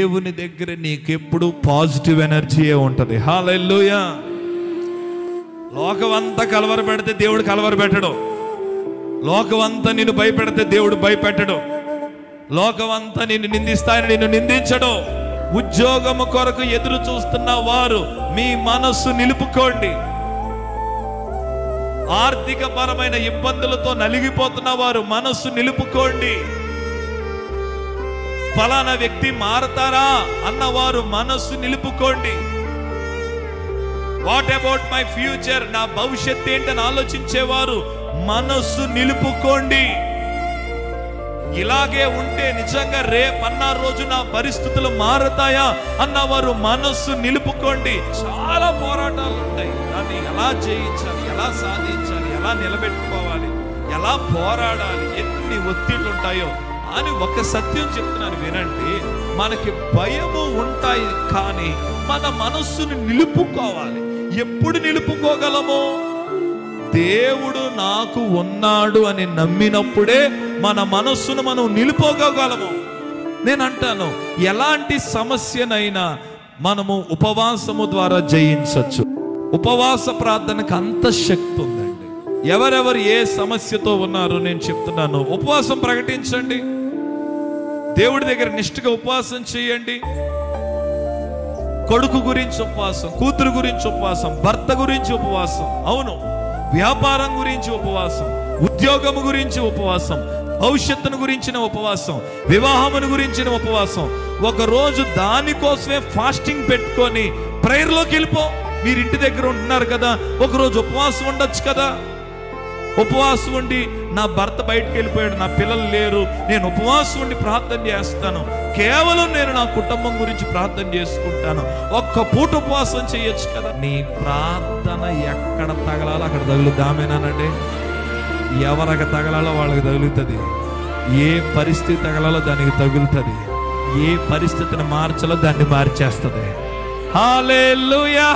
దేవుని దగ్గర నీకెప్పుడు పాజిటివ్ ఎనర్జీయే ఉంటుంది. హల్లెలూయా. లోకమంతా కలవర పెడితే దేవుడు కలవర పెట్టడు. లోకమంతా నిన్ను భయపెడితే దేవుడు భయపెట్టడు. లోకమంతా నిన్ను నిందిస్తాయని నిన్ను నిందించడు. ఉద్యోగము కొరకు ఎదురు చూస్తున్న వారు మీ మనస్సు నిలుపుకోండి. ఆర్థిక పరమైన ఇబ్బందులతో నలిగిపోతున్న వారు మనస్సు నిలుపుకోండి. ఫలానా వ్యక్తి మారతారా అన్నవారు మనస్సు నిలుపుకోండి. వాట్ అబౌట్ మై ఫ్యూచర్, నా భవిష్యత్ ఏంటని ఆలోచించేవారు మనస్సు నిలుపుకోండి. ఇలాగే ఉంటే నిజంగా రేపన్న రోజు నా పరిస్థితులు మారతాయా అన్నవారు మనస్సు నిలుపుకోండి. చాలా పోరాటాలు ఉంటాయి. దాన్ని ఎలా జయించాలి, ఎలా సాధించాలి, ఎలా నిలబెట్టుకోవాలి, ఎలా పోరాడాలి, ఎన్ని ఒత్తిళ్లు ఉంటాయో అని ఒక సత్యం చెప్తున్నాను వినండి. మనకి భయము ఉంటాయి, కానీ మన మనస్సును నిలుపుకోవాలి. ఎప్పుడు నిలుపుకోగలము? దేవుడు నాకు ఉన్నాడు అని నమ్మినప్పుడే మన మనస్సును మనం నిలుపుకోగలము. నేను అంటాను, ఎలాంటి సమస్యనైనా మనము ఉపవాసము ద్వారా జయించవచ్చు. ఉపవాస ప్రార్థనకు అంత శక్తి ఉందండి. ఎవరెవరు ఏ సమస్యతో ఉన్నారో నేను చెప్తున్నాను, ఉపవాసం ప్రకటించండి. దేవుడి దగ్గర నిష్ఠగా ఉపవాసం చేయండి. కొడుకు గురించి ఉపవాసం, కూతురు గురించి ఉపవాసం, భర్త గురించి ఉపవాసం, అవును, వ్యాపారం గురించి ఉపవాసం, ఉద్యోగము గురించి ఉపవాసం, భవిష్యత్తును గురించిన ఉపవాసం, వివాహమును గురించిన ఉపవాసం. ఒకరోజు దానికోసమే ఫాస్టింగ్ పెట్టుకొని ప్రేయర్లోకి వెళ్ళిపో. మీరు ఇంటి దగ్గర ఉంటున్నారు కదా, ఒకరోజు ఉపవాసం ఉండొచ్చు కదా. ఉపవాసం ఉండి, నా భర్త బయటకు వెళ్ళిపోయాడు, నా పిల్లలు లేరు, నేను ఉపవాసం ఉండి ప్రార్థన చేస్తాను, కేవలం నేను నా కుటుంబం గురించి ప్రార్థన చేసుకుంటాను, ఒక్క పూట ఉపవాసం చేయొచ్చు కదా. నీ ప్రార్థన ఎక్కడ తగలాలో అక్కడ తగులుద్దామేనానండి. ఎవరికి తగలాలో వాళ్ళకి తగులుతుంది. ఏ పరిస్థితి తగలాలో దానికి తగులుతుంది. ఏ పరిస్థితిని మార్చాలో దాన్ని మార్చేస్తుంది. హల్లెలూయా.